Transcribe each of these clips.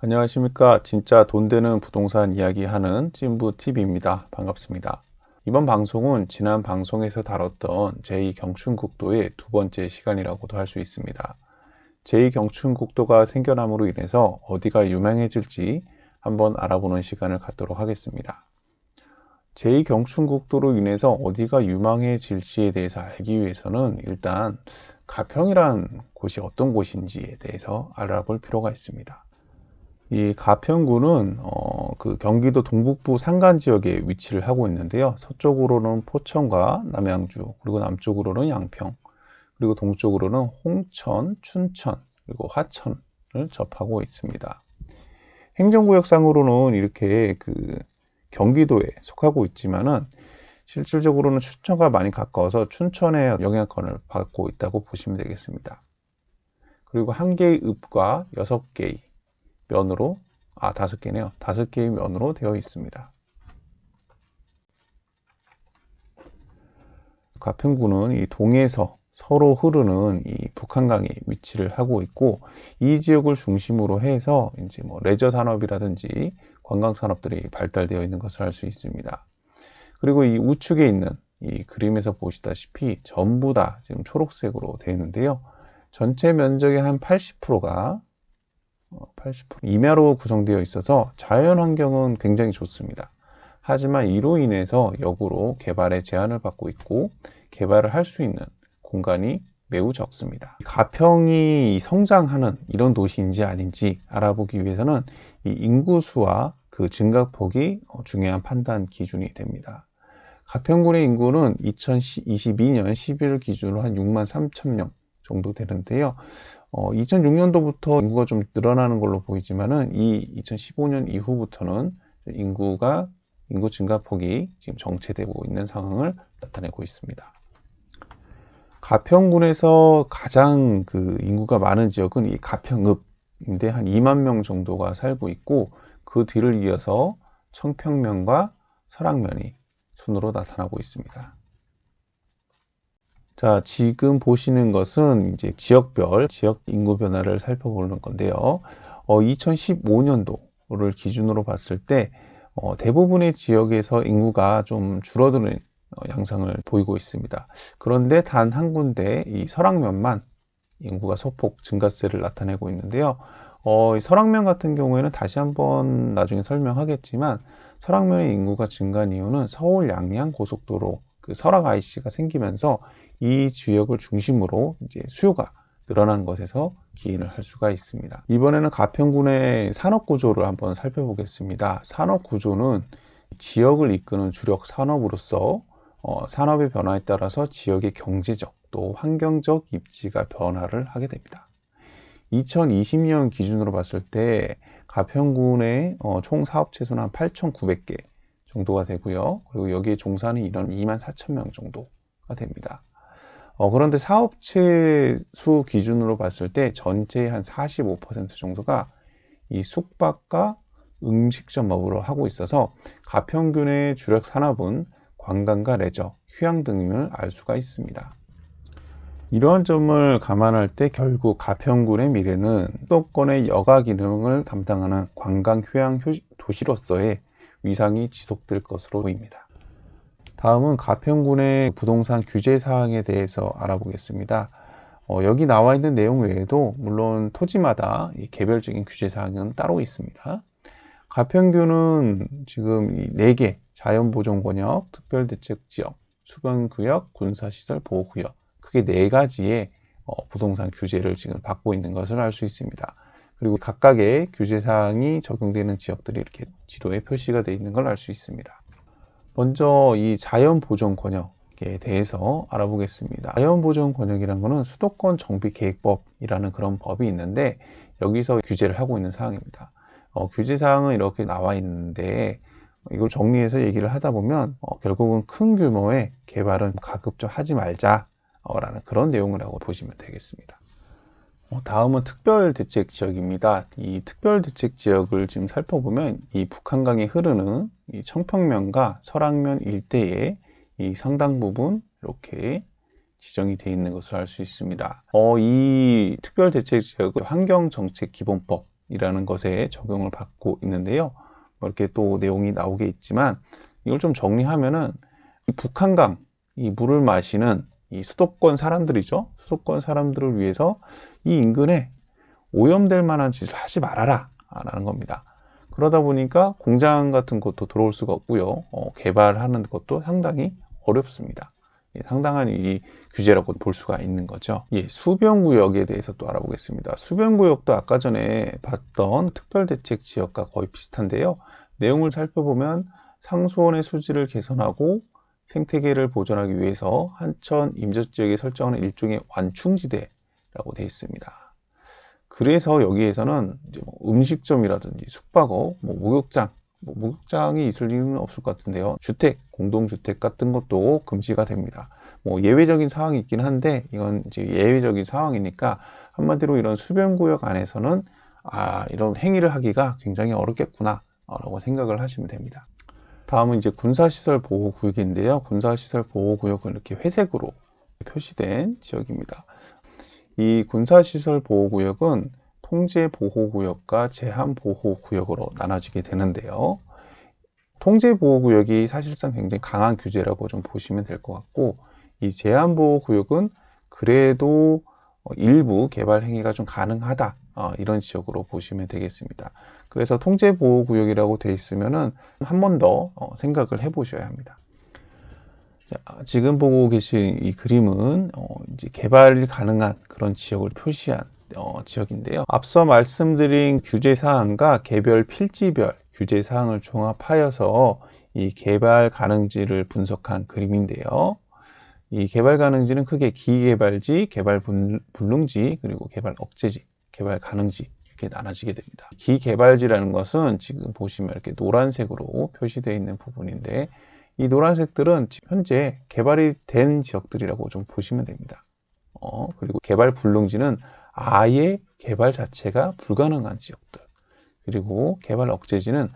안녕하십니까. 진짜 돈 되는 부동산 이야기하는 찐부TV입니다. 반갑습니다. 이번 방송은 지난 방송에서 다뤘던 제2경춘국도의 두 번째 시간이라고도 할 수 있습니다. 제2경춘국도가 생겨남으로 인해서 어디가 유명해질지 한번 알아보는 시간을 갖도록 하겠습니다. 제2경춘국도로 인해서 어디가 유명해질지에 대해서 알기 위해서는 일단 가평이란 곳이 어떤 곳인지에 대해서 알아볼 필요가 있습니다. 이 가평구는 그 경기도 동북부 산간 지역에 위치를 하고 있는데요. 서쪽으로는 포천과 남양주, 그리고 남쪽으로는 양평, 그리고 동쪽으로는 홍천, 춘천, 그리고 화천을 접하고 있습니다. 행정구역상으로는 이렇게 그 경기도에 속하고 있지만은 실질적으로는 춘천과 많이 가까워서 춘천의 영향권을 받고 있다고 보시면 되겠습니다. 그리고 한 개의 읍과 6개의 면으로 5개네요. 5개의 면으로 되어 있습니다. 가평구는 이 동에서 서로 흐르는 이 북한강에 위치를 하고 있고, 이 지역을 중심으로 해서 이제 뭐 레저 산업이라든지 관광 산업들이 발달되어 있는 것을 알 수 있습니다. 그리고 이 우측에 있는 이 그림에서 보시다시피 전부 다 지금 초록색으로 되어 있는데요. 전체 면적의 한 80%가 80% 임야로 구성되어 있어서 자연 환경은 굉장히 좋습니다. 하지만 이로 인해서 역으로 개발에 제한을 받고 있고, 개발을 할 수 있는 공간이 매우 적습니다. 가평이 성장하는 이런 도시인지 아닌지 알아보기 위해서는 이 인구수와 그 증가폭이 중요한 판단 기준이 됩니다. 가평군의 인구는 2022년 11월 기준으로 한 6만 3천 명 정도 되는데요. 2006년도부터 인구가 좀 늘어나는 걸로 보이지만은 이 2015년 이후부터는 인구 증가폭이 지금 정체되고 있는 상황을 나타내고 있습니다. 가평군에서 가장 그 인구가 많은 지역은 이 가평읍인데 한 2만 명 정도가 살고 있고, 그 뒤를 이어서 청평면과 설악면이 순으로 나타나고 있습니다. 자, 지금 보시는 것은 이제 지역별 지역 인구 변화를 살펴보는 건데요. 2015년도를 기준으로 봤을 때 대부분의 지역에서 인구가 좀 줄어드는 양상을 보이고 있습니다. 그런데 단 한 군데 이 설악면만 인구가 소폭 증가세를 나타내고 있는데요. 이 설악면 같은 경우에는 다시 한번 나중에 설명하겠지만, 설악면의 인구가 증가한 이유는 서울 양양 고속도로 그 설악 IC가 생기면서 이 지역을 중심으로 이제 수요가 늘어난 것에서 기인을 할 수가 있습니다. 이번에는 가평군의 산업 구조를 한번 살펴보겠습니다. 산업 구조는 지역을 이끄는 주력 산업으로서 산업의 변화에 따라서 지역의 경제적 또 환경적 입지가 변화를 하게 됩니다. 2020년 기준으로 봤을 때 가평군의 총 사업체수는 한 8,900개 정도가 되고요. 그리고 여기에 종사하는 인원은 2만 4천 명 정도가 됩니다. 그런데 사업체 수 기준으로 봤을 때 전체의 한 45% 정도가 이 숙박과 음식점업으로 하고 있어서 가평군의 주력 산업은 관광과 레저, 휴양 등임을 알 수가 있습니다. 이러한 점을 감안할 때 결국 가평군의 미래는 수도권의 여가 기능을 담당하는 관광 휴양 도시로서의 위상이 지속될 것으로 보입니다. 다음은 가평군의 부동산 규제 사항에 대해서 알아보겠습니다. 여기 나와 있는 내용 외에도 물론 토지마다 이 개별적인 규제 사항은 따로 있습니다. 가평구는 지금 4개 자연보존권역, 특별대책지역, 수변구역, 군사시설 보호구역, 크게 4가지의 부동산 규제를 지금 받고 있는 것을 알 수 있습니다. 그리고 각각의 규제 사항이 적용되는 지역들이 이렇게 지도에 표시가 되어 있는 걸 알 수 있습니다. 먼저 이 자연보존 권역에 대해서 알아보겠습니다. 자연보존 권역이라는 것은 수도권 정비계획법이라는 그런 법이 있는데, 여기서 규제를 하고 있는 사항입니다. 규제 사항은 이렇게 나와 있는데, 이걸 정리해서 얘기를 하다 보면 결국은 큰 규모의 개발은 가급적 하지 말자 라는 그런 내용이라고 보시면 되겠습니다. 다음은 특별대책지역입니다. 이 특별대책지역을 지금 살펴보면 이 북한강이 흐르는 이 청평면과 설악면 일대에 이 상당 부분 이렇게 지정이 되어 있는 것을 알 수 있습니다. 이 특별대책지역은 환경정책기본법 이라는 것에 적용을 받고 있는데요. 이렇게 또 내용이 나오게 있지만 이걸 좀 정리하면은 이 북한강 이 물을 마시는 이 수도권 사람들이죠. 수도권 사람들을 위해서 이 인근에 오염될 만한 짓을 하지 말아라 라는 겁니다. 그러다 보니까 공장 같은 것도 들어올 수가 없고요. 개발하는 것도 상당히 어렵습니다. 상당한 이 규제라고 볼 수가 있는 거죠. 수변구역에 대해서 또 알아보겠습니다. 수변구역도 아까 전에 봤던 특별대책지역과 거의 비슷한데요. 내용을 살펴보면 상수원의 수질을 개선하고 생태계를 보존하기 위해서 한천 임자지역에 설정하는 일종의 완충지대라고 되어 있습니다. 그래서 여기에서는 이제 음식점이라든지 숙박업, 목욕장이 있을 이유는 없을 것 같은데요. 공동주택 같은 것도 금지가 됩니다. 예외적인 상황이 있긴 한데 이건 이제 예외적인 상황이니까 한마디로 이런 수변구역 안에서는 이런 행위를 하기가 굉장히 어렵겠구나 라고 생각을 하시면 됩니다. 다음은 이제 군사시설 보호구역인데요. 군사시설 보호구역은 이렇게 회색으로 표시된 지역입니다. 이 군사시설 보호구역은 통제보호구역과 제한보호구역으로 나눠지게 되는데요. 통제보호구역이 사실상 굉장히 강한 규제라고 좀 보시면 될 것 같고, 이 제한보호구역은 그래도 일부 개발 행위가 좀 가능하다, 이런 지역으로 보시면 되겠습니다. 그래서 통제보호구역이라고 되어 있으면은 한 번 더 생각을 해 보셔야 합니다. 지금 보고 계신 이 그림은 이제 개발이 가능한 그런 지역을 표시한 지역인데요. 앞서 말씀드린 규제 사항과 개별 필지별 규제 사항을 종합하여서 이 개발 가능지를 분석한 그림인데요. 이 개발 가능지는 크게 기개발지, 개발 불능지, 그리고 개발 억제지, 개발 가능지 이렇게 나눠지게 됩니다. 기개발지라는 것은 지금 보시면 이렇게 노란색으로 표시되어 있는 부분인데, 이 노란색들은 현재 개발이 된 지역들이라고 좀 보시면 됩니다. 그리고 개발 불능지는 아예 개발 자체가 불가능한 지역들. 그리고 개발 억제지는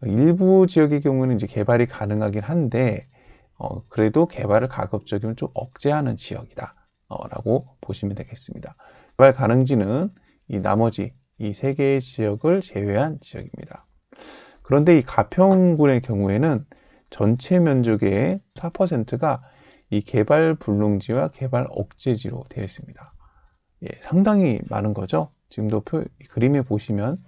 일부 지역의 경우는 이제 개발이 가능하긴 한데, 그래도 개발을 가급적이면 좀 억제하는 지역이다 라고 보시면 되겠습니다. 개발 가능지는 이 나머지 이 세 개의 지역을 제외한 지역입니다. 그런데 이 가평군의 경우에는 전체 면적의 4%가 이 개발 불능지와 개발 억제지로 되어 있습니다. 상당히 많은 거죠. 지금도 그림에 보시면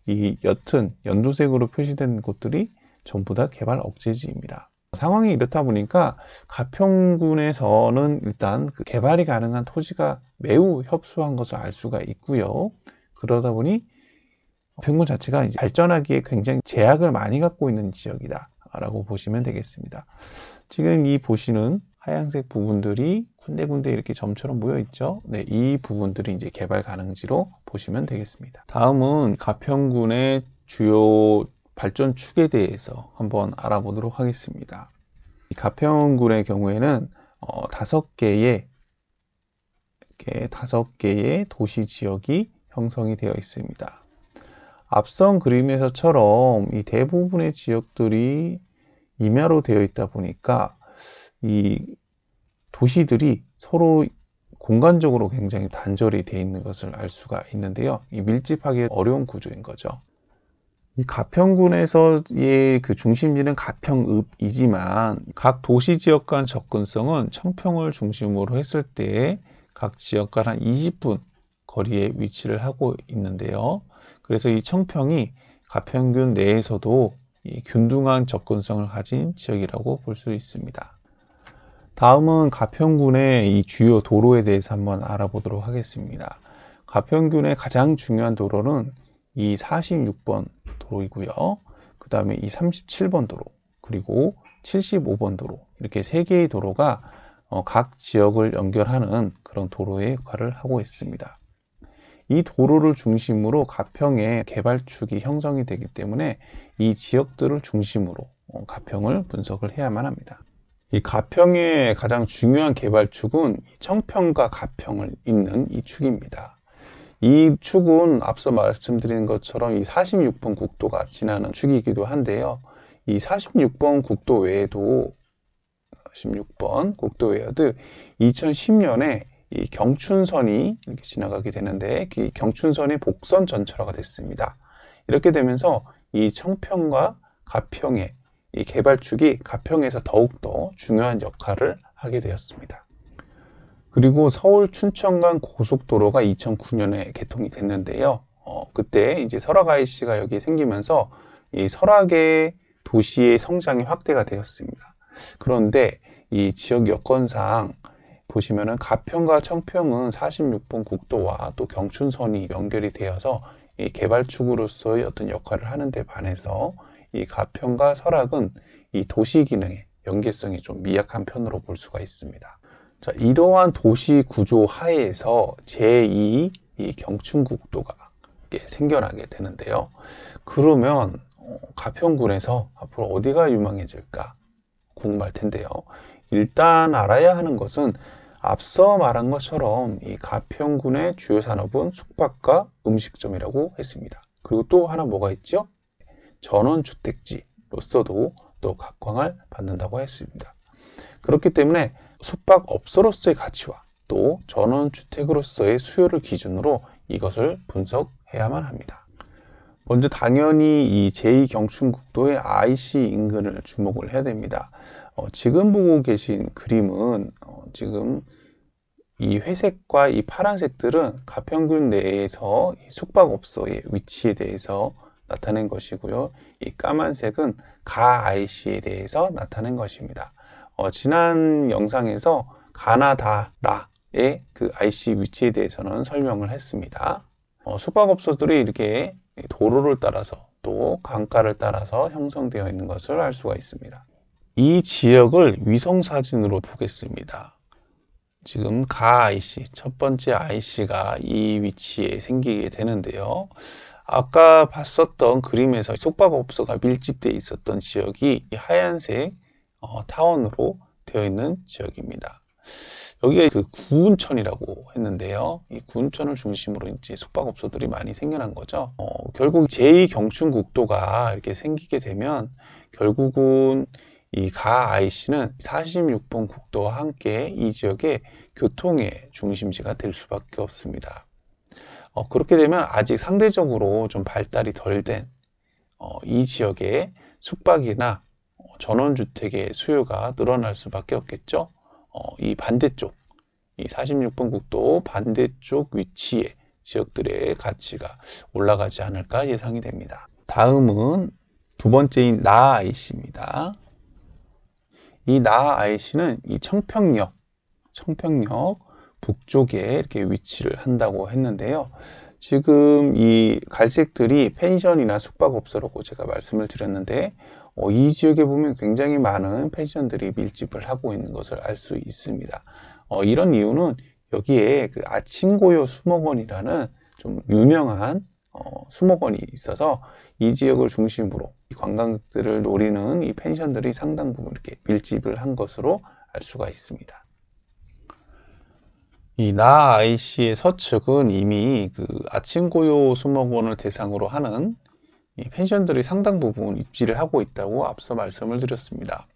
이 옅은 연두색으로 표시된 곳들이 전부 다 개발 억제지입니다. 상황이 이렇다 보니까 가평군에서는 일단 그 개발이 가능한 토지가 매우 협소한 것을 알 수가 있고요. 그러다 보니 가평군 자체가 이제 발전하기에 굉장히 제약을 많이 갖고 있는 지역이다 라고 보시면 되겠습니다. 지금 이 보시는 하얀색 부분들이 군데군데 이렇게 점처럼 모여 있죠. 이 부분들이 이제 개발 가능지로 보시면 되겠습니다. 다음은 가평군의 주요 발전 축에 대해서 한번 알아보도록 하겠습니다. 가평군의 경우에는 5개의 도시 지역이 형성이 되어 있습니다. 앞선 그림에서처럼 이 대부분의 지역들이 임야로 되어 있다 보니까 이 도시들이 서로 공간적으로 굉장히 단절이 되어 있는 것을 알 수가 있는데요. 이 밀집하기 어려운 구조인 거죠. 이 가평군에서의 그 중심지는 가평읍이지만 각 도시 지역 간 접근성은 청평을 중심으로 했을 때 각 지역 간 한 20분 거리에 위치를 하고 있는데요. 그래서 이 청평이 가평군 내에서도 이 균등한 접근성을 가진 지역이라고 볼 수 있습니다. 다음은 가평군의 이 주요 도로에 대해서 한번 알아보도록 하겠습니다. 가평군의 가장 중요한 도로는 이 46번 도로이고요. 그 다음에 이 37번 도로, 그리고 75번 도로, 이렇게 3개의 도로가 각 지역을 연결하는 그런 도로의 역할을 하고 있습니다. 이 도로를 중심으로 가평의 개발축이 형성이 되기 때문에 이 지역들을 중심으로 가평을 분석을 해야만 합니다. 이 가평의 가장 중요한 개발축은 청평과 가평을 잇는 이 축입니다. 이 축은 앞서 말씀드린 것처럼 이 46번 국도가 지나는 축이기도 한데요. 이 46번 국도 외에도 2010년에 이 경춘선이 이렇게 지나가게 되는데 이 경춘선이 복선 전철화가 됐습니다. 이렇게 되면서 이 청평과 가평의 이 개발축이 가평에서 더욱더 중요한 역할을 하게 되었습니다. 그리고 서울 춘천 간 고속도로가 2009년에 개통이 됐는데요. 그때 이제 설악 IC가 여기에 생기면서 이 설악의 도시의 성장이 확대가 되었습니다. 그런데 이 지역 여건상 보시면은 가평과 청평은 46번 국도와 또 경춘선이 연결이 되어서 이 개발축으로서의 어떤 역할을 하는데 반해서 이 가평과 설악은 이 도시 기능의 연계성이 좀 미약한 편으로 볼 수가 있습니다. 자, 이러한 도시 구조 하에서 제2 이 경춘국도가 생겨나게 되는데요. 그러면 가평군에서 앞으로 어디가 유망해질까 궁금할 텐데요. 일단 알아야 하는 것은 앞서 말한 것처럼 이 가평군의 주요 산업은 숙박과 음식점이라고 했습니다. 그리고 또 하나 뭐가 있죠? 전원주택지로서도 또 각광을 받는다고 했습니다. 그렇기 때문에 숙박업소로서의 가치와 또 전원주택으로서의 수요를 기준으로 이것을 분석해야만 합니다. 먼저 당연히 이 제2경춘국도의 IC 인근을 주목을 해야 됩니다. 지금 보고 계신 그림은 지금 이 회색과 이 파란색들은 가평군 내에서 숙박업소의 위치에 대해서 나타낸 것이고요. 이 까만색은 가 IC에 대해서 나타낸 것입니다. 지난 영상에서 가나다라의 그 IC 위치에 대해서는 설명을 했습니다. 숙박업소들이 이렇게 도로를 따라서 또 강가를 따라서 형성되어 있는 것을 알 수가 있습니다. 이 지역을 위성사진으로 보겠습니다. 지금 가 IC, 첫 번째 IC가 이 위치에 생기게 되는데요. 아까 봤었던 그림에서 숙박업소가 밀집되어 있었던 지역이 이 하얀색 타원으로 되어 있는 지역입니다. 여기에 그 구운천이라고 했는데요. 이 구운천을 중심으로 이제 숙박업소들이 많이 생겨난 거죠. 결국 제2경춘국도가 이렇게 생기게 되면 결국은 이 가 IC는 46번 국도와 함께 이 지역의 교통의 중심지가 될 수밖에 없습니다. 그렇게 되면 아직 상대적으로 좀 발달이 덜 된 이 지역의 숙박이나 전원주택의 수요가 늘어날 수밖에 없겠죠. 이 반대쪽, 이 46번 국도 반대쪽 위치의 지역들의 가치가 올라가지 않을까 예상이 됩니다. 다음은 두 번째인 나 IC입니다. 이 나 IC는 이 청평역 북쪽에 이렇게 위치를 한다고 했는데요. 지금 이 갈색들이 펜션이나 숙박업소라고 제가 말씀을 드렸는데 이 지역에 보면 굉장히 많은 펜션들이 밀집을 하고 있는 것을 알 수 있습니다. 이런 이유는 여기에 그 아침고요 수목원이라는 좀 유명한 수목원이 있어서 이 지역을 중심으로 관광객들을 노리는 이 펜션들이 상당 부분 이렇게 밀집을 한 것으로 알 수가 있습니다. 이 나 IC의 서측은 이미 그 아침고요 수목원을 대상으로 하는 이 펜션들이 상당 부분 입지를 하고 있다고 앞서 말씀을 드렸습니다.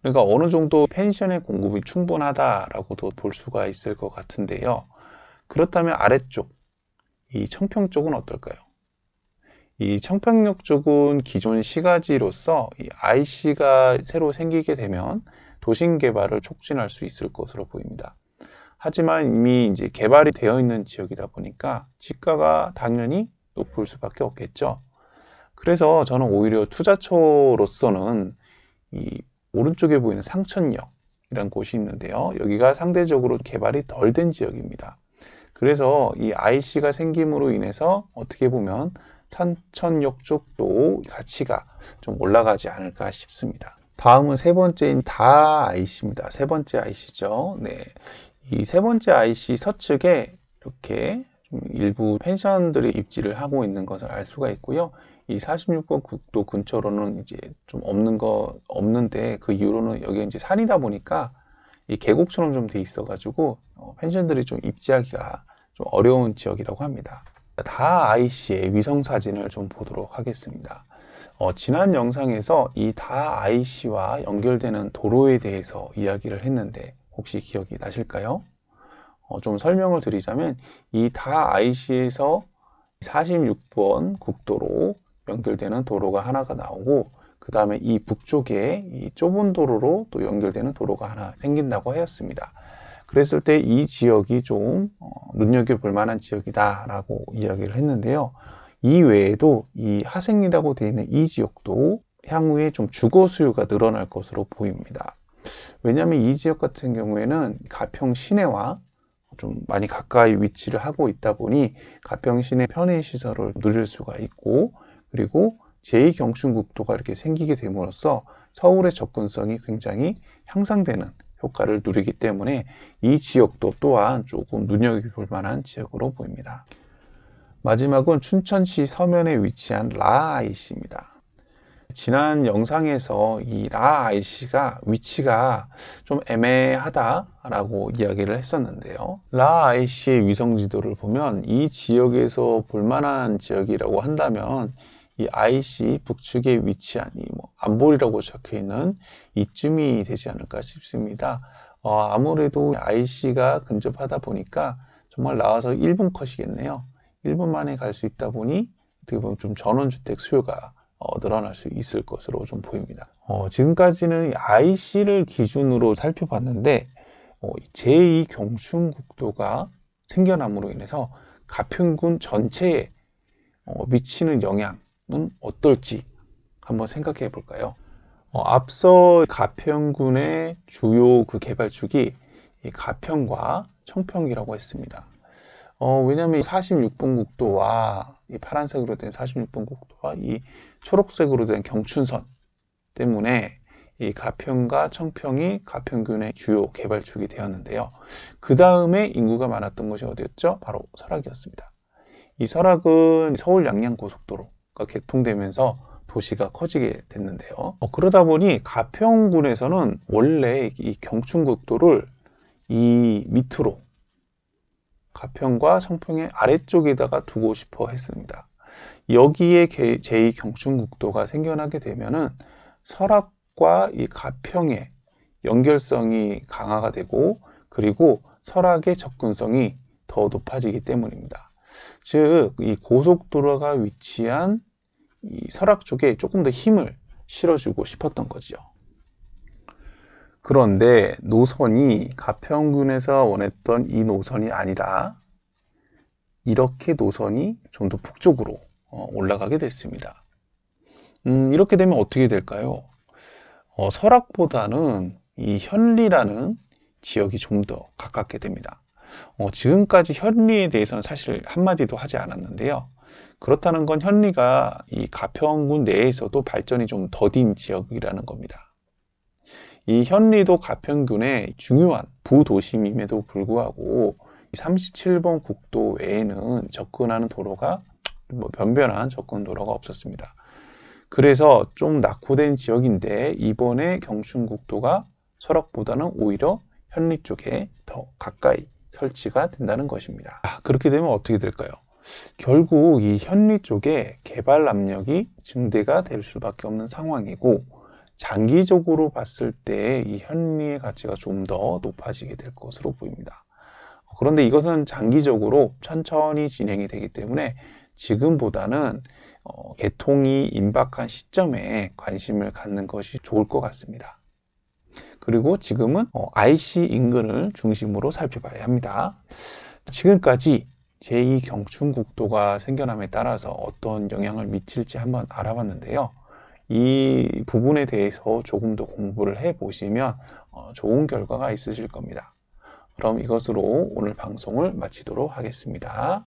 그러니까 어느 정도 펜션의 공급이 충분하다라고도 볼 수가 있을 것 같은데요. 그렇다면 아래쪽, 이 청평 쪽은 어떨까요? 이 청평역 쪽은 기존 시가지로서 이 IC가 새로 생기게 되면 도심 개발을 촉진할 수 있을 것으로 보입니다. 하지만 이미 이제 개발이 되어 있는 지역이다 보니까 지가가 당연히 높을 수밖에 없겠죠. 그래서 저는 오히려 투자처로서는 이 오른쪽에 보이는 상천역이라는 곳이 있는데요. 여기가 상대적으로 개발이 덜 된 지역입니다. 그래서 이 IC가 생김으로 인해서 어떻게 보면 상천역 쪽도 가치가 좀 올라가지 않을까 싶습니다. 다음은 세 번째인 다 IC입니다. 세 번째 IC죠. 네. 이 세 번째 IC 서측에 이렇게 좀 일부 펜션들이 입지를 하고 있는 것을 알 수가 있고요. 이 46번 국도 근처로는 이제 좀 없는데 그 이유로는 여기 이제 산이다 보니까 이 계곡처럼 좀 돼 있어가지고 펜션들이 좀 입지하기가 좀 어려운 지역이라고 합니다. 다 IC의 위성 사진을 좀 보도록 하겠습니다. 지난 영상에서 이 다 IC와 연결되는 도로에 대해서 이야기를 했는데 혹시 기억이 나실까요? 좀 설명을 드리자면 이 다 IC에서 46번 국도로 연결되는 도로가 하나가 나오고 그 다음에 이 북쪽에 이 좁은 도로로 또 연결되는 도로가 하나 생긴다고 하였습니다. 그랬을 때 이 지역이 좀 눈여겨볼 만한 지역이다 라고 이야기를 했는데요. 이 외에도 이 하생이라고 되어 있는 이 지역도 향후에 좀 주거 수요가 늘어날 것으로 보입니다. 왜냐하면 이 지역 같은 경우에는 가평 시내와 좀 많이 가까이 위치를 하고 있다 보니 가평 시내 편의시설을 누릴 수가 있고 그리고 제2경춘국도가 이렇게 생기게 됨으로써 서울의 접근성이 굉장히 향상되는 효과를 누리기 때문에 이 지역도 또한 조금 눈여겨볼 만한 지역으로 보입니다. 마지막은 춘천시 서면에 위치한 라아이시입니다. 지난 영상에서 이 라아이시가 위치가 좀 애매하다라고 이야기를 했었는데요. 라아이시의 위성지도를 보면 이 지역에서 볼만한 지역이라고 한다면 이 IC 북측에 위치한 이 안볼이라고 적혀 있는 이쯤이 되지 않을까 싶습니다. 아무래도 IC가 근접하다 보니까 정말 나와서 1분 컷이겠네요. 1분 만에 갈 수 있다 보니 어떻게 보면 좀 전원주택 수요가 늘어날 수 있을 것으로 좀 보입니다. 지금까지는 IC를 기준으로 살펴봤는데 제2경춘국도가 생겨남으로 인해서 가평군 전체에 미치는 영향은 어떨지 한번 생각해 볼까요? 앞서 가평군의 주요 그 개발축이 이 가평과 청평이라고 했습니다. 왜냐하면 46번 국도와 이 파란색으로 된 46번 국도와 이 초록색으로 된 경춘선 때문에 이 가평과 청평이 가평군의 주요 개발축이 되었는데요. 그 다음에 인구가 많았던 것이 어디였죠? 바로 설악이었습니다. 이 설악은 서울 양양고속도로가 개통되면서 도시가 커지게 됐는데요. 그러다 보니 가평군에서는 원래 이 경춘국도를 이 밑으로 가평과 청평의 아래쪽에다가 두고 싶어 했습니다. 여기에 제2경춘국도가 생겨나게 되면은 설악과 이 가평의 연결성이 강화가 되고 그리고 설악의 접근성이 더 높아지기 때문입니다. 즉, 이 고속도로가 위치한 이 설악 쪽에 조금 더 힘을 실어주고 싶었던 거죠. 그런데 노선이 가평군에서 원했던 이 노선이 아니라 이렇게 노선이 좀 더 북쪽으로 올라가게 됐습니다. 이렇게 되면 어떻게 될까요? 설악보다는 이 현리라는 지역이 좀 더 가깝게 됩니다. 지금까지 현리에 대해서는 사실 한마디도 하지 않았는데요. 그렇다는 건 현리가 이 가평군 내에서도 발전이 좀 더딘 지역이라는 겁니다. 이 현리도 가평군의 중요한 부도심임에도 불구하고 37번 국도 외에는 접근하는 도로가 변변한 접근 도로가 없었습니다. 그래서 좀 낙후된 지역인데 이번에 경춘국도가 설악보다는 오히려 현리 쪽에 더 가까이 설치가 된다는 것입니다. 그렇게 되면 어떻게 될까요? 결국 이 현리 쪽에 개발 압력이 증대가 될 수밖에 없는 상황이고 장기적으로 봤을 때 이 현리의 가치가 좀 더 높아지게 될 것으로 보입니다. 그런데 이것은 장기적으로 천천히 진행이 되기 때문에 지금보다는 개통이 임박한 시점에 관심을 갖는 것이 좋을 것 같습니다. 그리고 지금은 IC 인근을 중심으로 살펴봐야 합니다. 지금까지 제2경춘국도가 생겨남에 따라서 어떤 영향을 미칠지 한번 알아봤는데요. 이 부분에 대해서 조금 더 공부를 해보시면 좋은 결과가 있으실 겁니다. 그럼 이것으로 오늘 방송을 마치도록 하겠습니다.